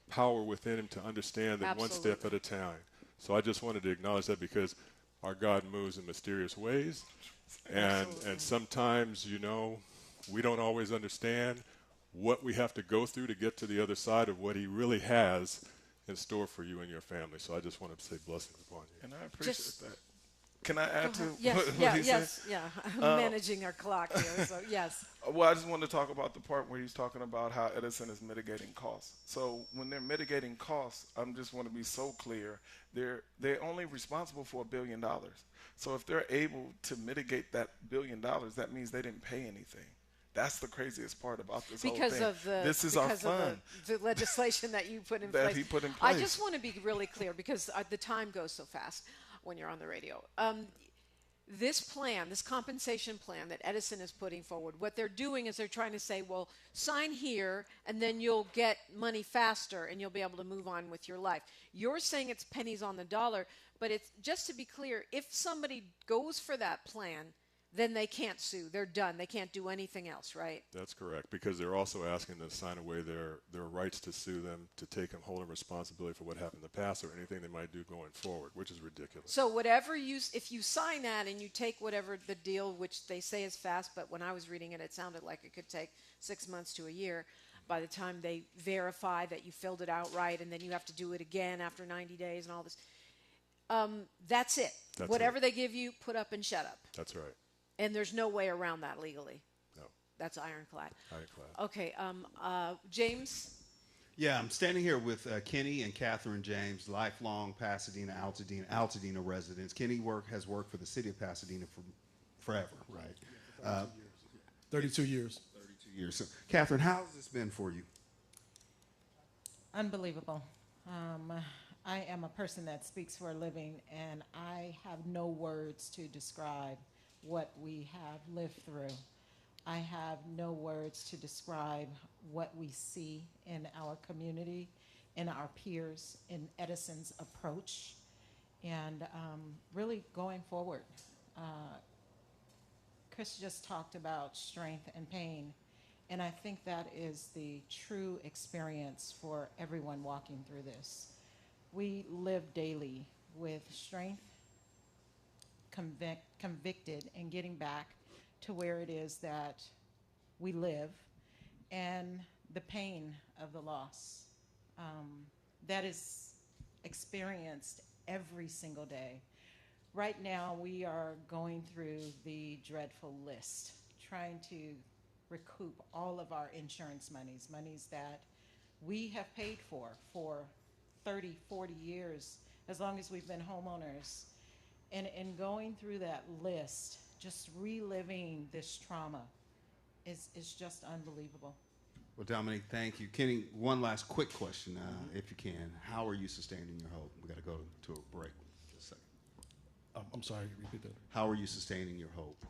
power within him to understand that one step at a time. So I just wanted to acknowledge that, because our God moves in mysterious ways. And sometimes, we don't always understand what we have to go through to get to the other side of what he really has in store for you and your family. So I just wanted to say blessings upon you. And I appreciate that. Can I add to yes, what he said? Yeah. I'm managing our clock here, so yes. Well, I just wanted to talk about the part where he's talking about how Edison is mitigating costs. So when they're mitigating costs, I just want to be so clear, they're only responsible for $1 billion. So if they're able to mitigate that $1 billion, that means they didn't pay anything. That's the craziest part about this whole thing. This is our fun. The legislation that you put in that place. he put in place. I just want to be really clear, because the time goes so fast when you're on the radio. This plan, this compensation plan that Edison is putting forward, what they're doing is they're trying to say, well, sign here and then you'll get money faster and you'll be able to move on with your life. You're saying it's pennies on the dollar, but it's just to be clear, if somebody goes for that plan, then they can't sue. They're done. They can't do anything else, right? That's correct, because they're also asking them to sign away their rights to sue them, to take and hold responsibility for what happened in the past or anything they might do going forward, which is ridiculous. So if you sign that and you take whatever the deal, which they say is fast, but when I was reading it, it sounded like it could take 6 months to a year by the time they verify that you filled it out right, and then you have to do it again after 90 days and all this. That's it. Whatever they give you, put up and shut up. That's right. And there's no way around that legally. No. That's ironclad. Ironclad. Okay, James? Yeah, I'm standing here with Kenny and Catherine James, lifelong Pasadena, Altadena residents. Kenny has worked for the city of Pasadena for forever, right? 32 years. 32 years. So, Catherine, how has this been for you? Unbelievable. I am a person that speaks for a living, and I have no words to describe what we have lived through. I have no words to describe what we see in our community, in our peers, in Edison's approach, and really going forward. Chris just talked about strength and pain, and I think that is the true experience for everyone walking through this. We live daily with strength, convicted, and getting back to where it is that we live, and the pain of the loss that is experienced every single day. Right now, we are going through the dreadful list, trying to recoup all of our insurance monies that we have paid for 30, 40 years, as long as we've been homeowners. And going through that list, just reliving this trauma is just unbelievable. Well, Dominique, thank you. Kenny, one last quick question, if you can. How are you sustaining your hope? We got to go to a break in just a second. I'm sorry, repeat that. How are you sustaining your hope?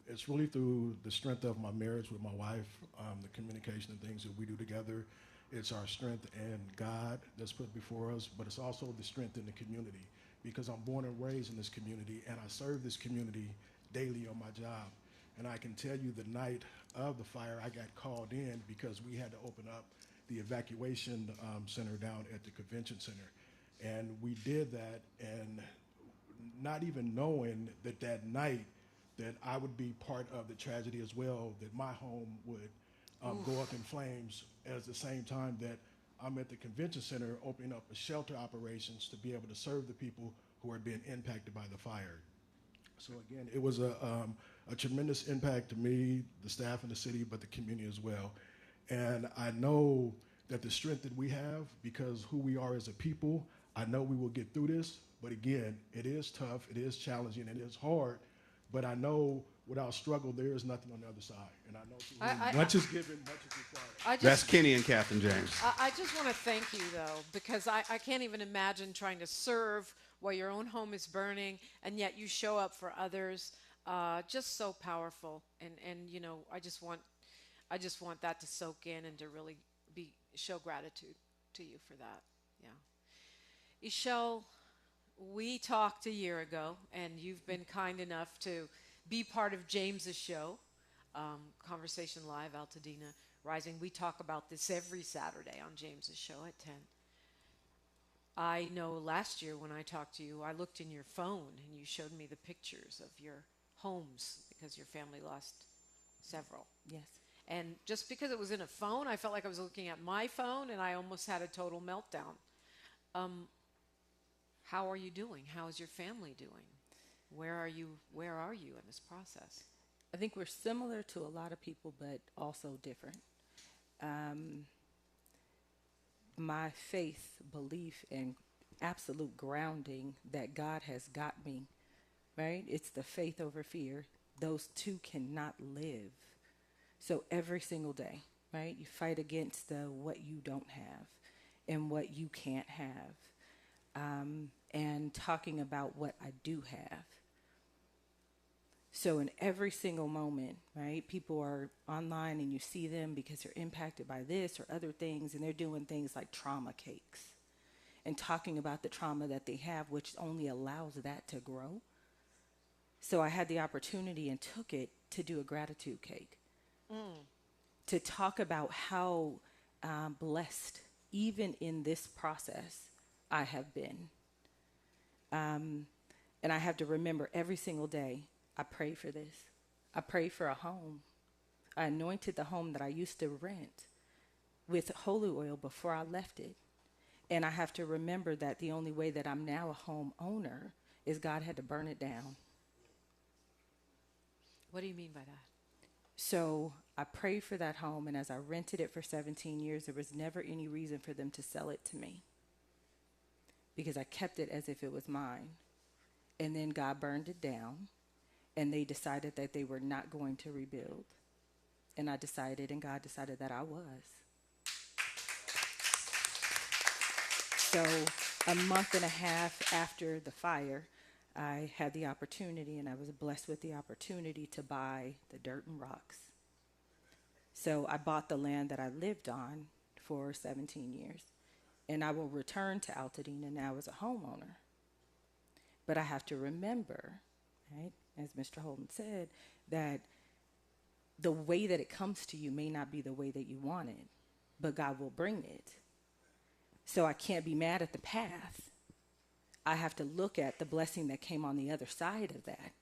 It's really through the strength of my marriage with my wife, the communication and things that we do together. It's our strength and God that's put before us, but it's also the strength in the community, because I'm born and raised in this community, and I serve this community daily on my job. And I can tell you the night of the fire, I got called in because we had to open up the evacuation center down at the convention center. And we did that, and not even knowing that that night that I would be part of the tragedy as well, that my home would go up in flames at the same time that I'm at the convention center opening up a shelter operations to be able to serve the people who are being impacted by the fire. So again, it was a tremendous impact to me, the staff in the city, but the community as well. And I know that the strength that we have, because who we are as a people, I know we will get through this. But again, it is tough, it is challenging, it is hard. But I know without struggle, there is nothing on the other side. And I know much is given, much is required. That's Kenny and Catherine James. I just want to thank you, though, because I can't even imagine trying to serve while your own home is burning, and yet you show up for others. Just so powerful. And you know, I just want that to soak in and to really show gratitude to you for that. Yeah. Ishel, we talked a year ago, and you've been kind enough to be part of James's show, Conversation Live, Altadena Rising. We talk about this every Saturday on James's show at 10. I know last year when I talked to you, I looked in your phone and you showed me the pictures of your homes because your family lost several. Yes. And just because it was in a phone, I felt like I was looking at my phone and I almost had a total meltdown. How are you doing? How is your family doing? Where are you in this process? I think we're similar to a lot of people, but also different. My faith, belief, and absolute grounding that God has got me, right? It's the faith over fear. Those two cannot live. So every single day, right? You fight against the what you don't have and what you can't have, and talking about what I do have. So in every single moment, right, people are online and you see them because they're impacted by this or other things, and they're doing things like trauma cakes and talking about the trauma that they have, which only allows that to grow. So I had the opportunity and took it to do a gratitude cake, to talk about how blessed, even in this process, I have been. And I have to remember every single day, I pray for this. I pray for a home. I anointed the home that I used to rent with holy oil before I left it. And I have to remember that the only way that I'm now a home owner is God had to burn it down. What do you mean by that? So I prayed for that home, and as I rented it for 17 years, there was never any reason for them to sell it to me because I kept it as if it was mine. And then God burned it down, and they decided that they were not going to rebuild. And I decided, and God decided that I was. So a month and a half after the fire, I had the opportunity, and I was blessed with the opportunity to buy the dirt and rocks. So I bought the land that I lived on for 17 years, and I will return to Altadena now as a homeowner. But I have to remember, right, as Mr. Holden said, that the way that it comes to you may not be the way that you want it, but God will bring it. So I can't be mad at the path. I have to look at the blessing that came on the other side of that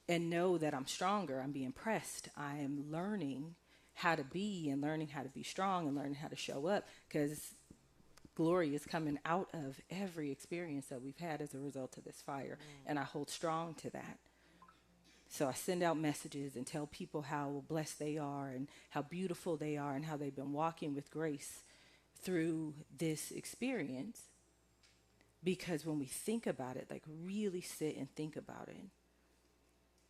and know that I'm stronger. I'm being pressed. I am learning how to be and learning how to be strong and learning how to show up, because glory is coming out of every experience that we've had as a result of this fire. And I hold strong to that. So I send out messages and tell people how blessed they are and how beautiful they are and how they've been walking with grace through this experience. Because when we think about it, like really sit and think about it,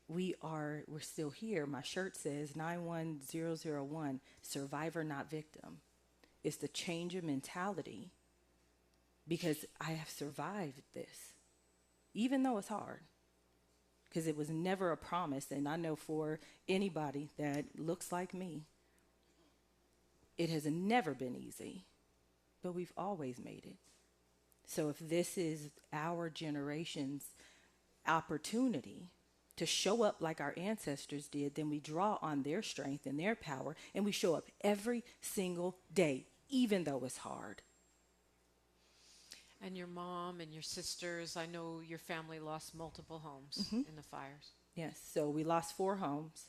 we're still here. My shirt says 91001, survivor, not victim. It's the change of mentality, because I have survived this. even though it's hard, because it was never a promise. And I know for anybody that looks like me, it has never been easy, but we've always made it. So if this is our generation's opportunity to show up like our ancestors did, then we draw on their strength and their power, and we show up every single day, even though it's hard. And your mom and your sisters, I know your family lost multiple homes in the fires. Yes, so we lost 4 homes,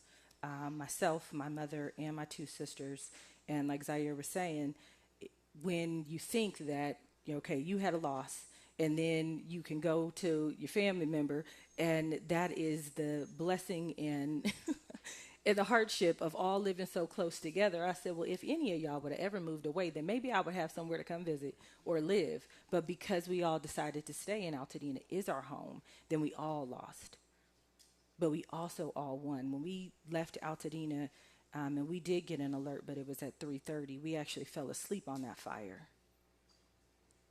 myself, my mother, and my 2 sisters. And like Zaire was saying, when you think that, okay, you had a loss, and then you can go to your family member, and that is the blessing and and the hardship of all living so close together. I said, well, if any of y'all would have ever moved away, then maybe I would have somewhere to come visit or live. But because we all decided to stay in Altadena is our home, then we all lost. But we also all won. When we left Altadena, and we did get an alert, but it was at 3:30, we actually fell asleep on that fire,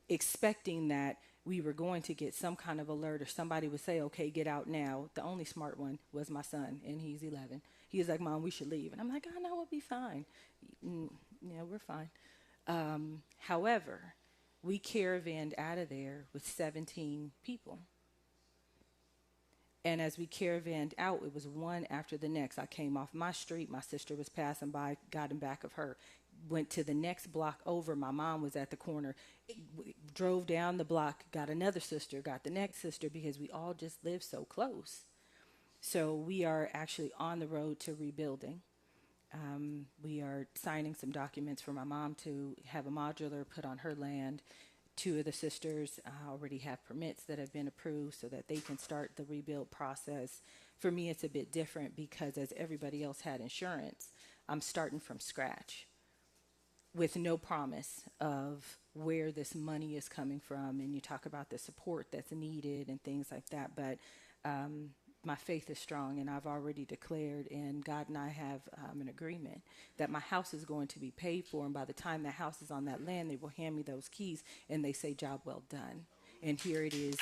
expecting that we were going to get some kind of alert or somebody would say, okay, get out now. The only smart one was my son, and he's 11. He was like, Mom, we should leave. And I'm like, I know, we'll be fine. Yeah, we're fine. However, we caravanned out of there with 17 people. And as we caravanned out, it was one after the next. I came off my street. My sister was passing by, got in back of her. Went to the next block over. My mom was at the corner. Drove down the block, got another sister, got the next sister, because we all just lived so close. So we are actually on the road to rebuilding. We are signing some documents for my mom to have a modular put on her land. 2 of the sisters already have permits that have been approved so that they can start the rebuild process. For me, it's a bit different because as everybody else had insurance, I'm starting from scratch with no promise of where this money is coming from. And you talk about the support that's needed and things like that. But my faith is strong, and I've already declared, and God and I have an agreement that my house is going to be paid for, and by the time the house is on that land, they will hand me those keys, and they say, job well done. And here it is.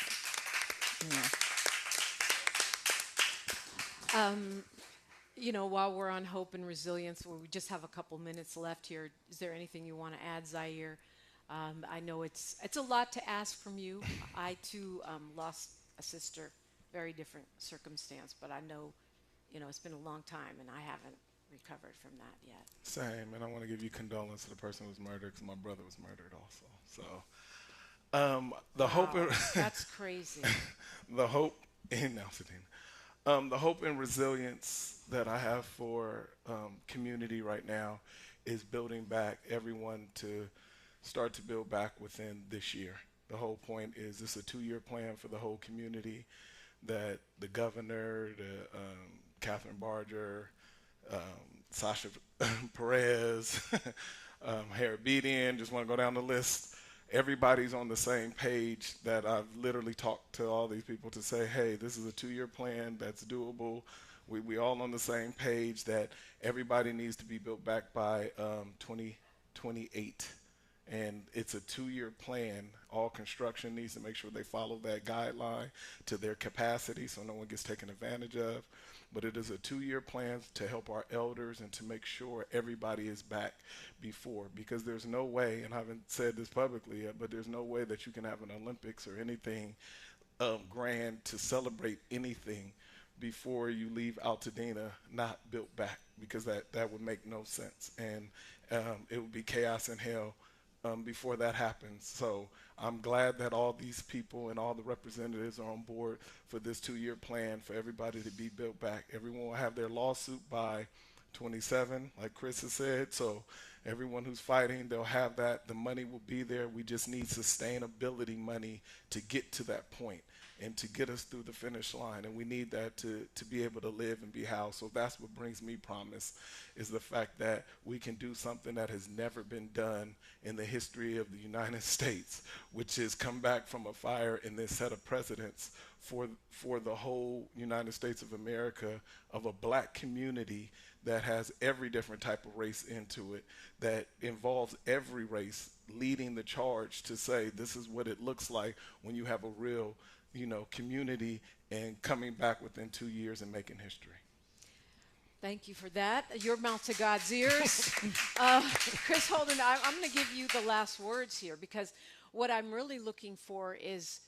While we're on hope and resilience, we just have a couple minutes left here. Is there anything you want to add, Zaire? I know it's a lot to ask from you. I, too, lost a sister. Very different circumstance, but I know, it's been a long time, and I haven't recovered from that yet. Same, and I want to give you condolence to the person who was murdered, because my brother was murdered also. So, the hope. That's crazy. The hope in Altadena. The hope and resilience that I have for community right now is building back everyone to start to build back within this year. The whole point is this is a 2-year plan for the whole community that the governor, Catherine Barger, Sasha Perez, Harry Bedian, just want to go down the list. Everybody's on the same page that I've literally talked to all these people to say, hey, this is a 2-year plan that's doable. We all on the same page that everybody needs to be built back by 2028. And it's a 2-year plan. All construction needs to make sure they follow that guideline to their capacity so no one gets taken advantage of. But it is a 2-year plan to help our elders and to make sure everybody is back before. Because there's no way, and I haven't said this publicly yet, but there's no way that you can have an Olympics or anything grand to celebrate anything before you leave Altadena not built back, because that would make no sense. And it would be chaos and hell before that happens. So I'm glad that all these people and all the representatives are on board for this 2-year plan for everybody to be built back. Everyone will have their lawsuit by 27, like Chris has said. So everyone who's fighting, they'll have that. The money will be there. We just need sustainability money to get to that point and to get us through the finish line. And we need that to be able to live and be housed. So that's what brings me promise, is the fact that we can do something that has never been done in the history of the United States, which is come back from a fire and then set a precedence for the whole United States of America, of a black community that has every different type of race into it, that involves every race, leading the charge to say this is what it looks like when you have a real community and coming back within 2 years and making history. Thank you for that. Your mouth to God's ears. Chris Holden, I'm going to give you the last words here, because what I'm really looking for is,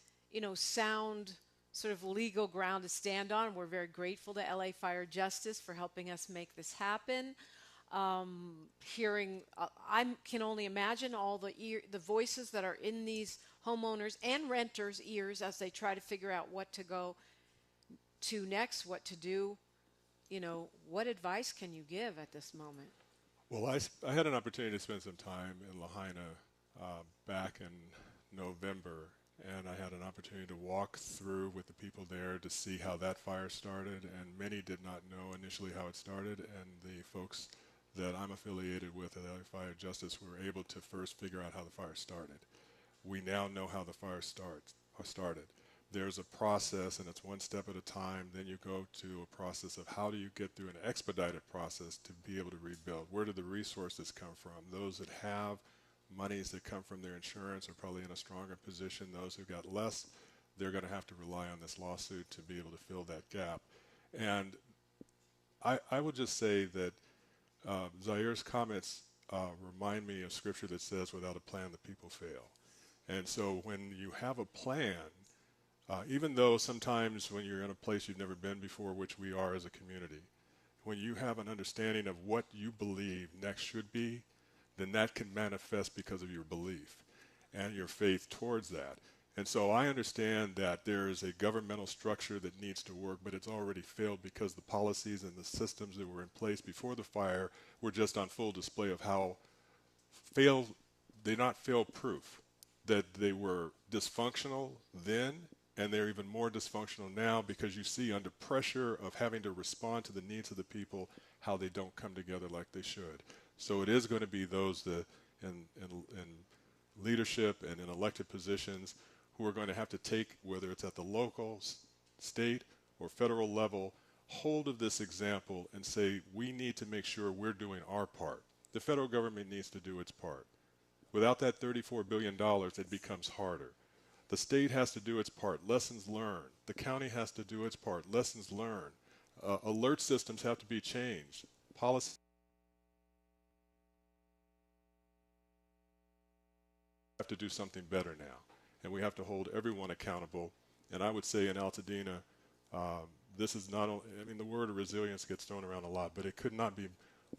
sound sort of legal ground to stand on. We're very grateful to LA Fire Justice for helping us make this happen. I can only imagine all the voices that are in these homeowners and renters' ears as they try to figure out what to go to next, what to do. What advice can you give at this moment? Well, I had an opportunity to spend some time in Lahaina back in November, and I had an opportunity to walk through with the people there to see how that fire started, and many did not know initially how it started, and the folks that I'm affiliated with at LA Fire Justice were able to first figure out how the fire started. We now know how the fire started. There's a process, and it's one step at a time. Then you go to a process of how do you get through an expedited process to be able to rebuild. Where do the resources come from? Those that have monies that come from their insurance are probably in a stronger position. Those who got less, they're going to have to rely on this lawsuit to be able to fill that gap. And I would just say that Zaire's comments remind me of scripture that says, without a plan, the people fail. And so when you have a plan, even though sometimes when you're in a place you've never been before, which we are as a community, when you have an understanding of what you believe next should be, then that can manifest because of your belief and your faith towards that. And so I understand that there is a governmental structure that needs to work, but it's already failed because the policies and the systems that were in place before the fire were just on full display of how they're not fail-proof, that they were dysfunctional then, and they're even more dysfunctional now because you see under pressure of having to respond to the needs of the people how they don't come together like they should. So it is going to be those that in leadership and in elected positions who are going to have to take, whether it's at the local, state, or federal level, hold of this example and say, we need to make sure we're doing our part. The federal government needs to do its part. Without that $34 billion, it becomes harder. The state has to do its part, lessons learned. The county has to do its part, lessons learned. Alert systems have to be changed. Policy have to do something better now. And we have to hold everyone accountable. And I would say in Altadena, this is not only, the word of resilience gets thrown around a lot, but it could not be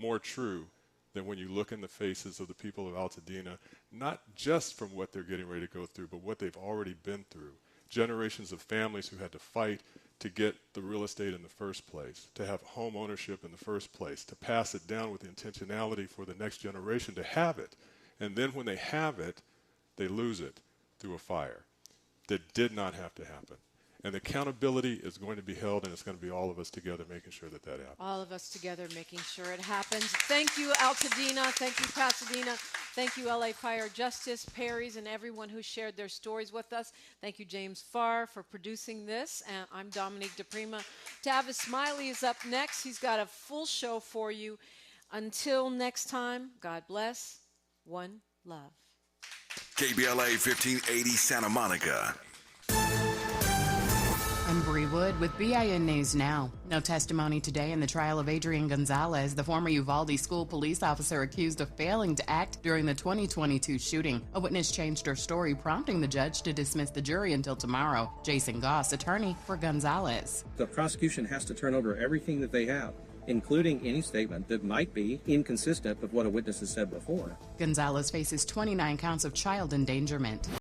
more true than when you look in the faces of the people of Altadena, not just from what they're getting ready to go through, but what they've already been through. Generations of families who had to fight to get the real estate in the first place, to have home ownership in the first place, to pass it down with the intentionality for the next generation to have it. And then when they have it, they lose it through a fire. That did not have to happen. And accountability is going to be held, and it's going to be all of us together making sure that happens. All of us together making sure it happens. Thank you, Altadena. Thank you, Pasadena. Thank you, LA Fire Justice, Perry's, and everyone who shared their stories with us. Thank you, James Farr, for producing this. And I'm Dominique Diprima. Tavis Smiley is up next. He's got a full show for you. Until next time, God bless. One love. KBLA 1580 Santa Monica. I'm Bree Wood with BIN News Now. No testimony today in the trial of Adrian Gonzalez, the former Uvalde school police officer accused of failing to act during the 2022 shooting. A witness changed her story, prompting the judge to dismiss the jury until tomorrow. Jason Goss, attorney for Gonzalez. The prosecution has to turn over everything that they have, including any statement that might be inconsistent with what a witness has said before. Gonzalez faces 29 counts of child endangerment.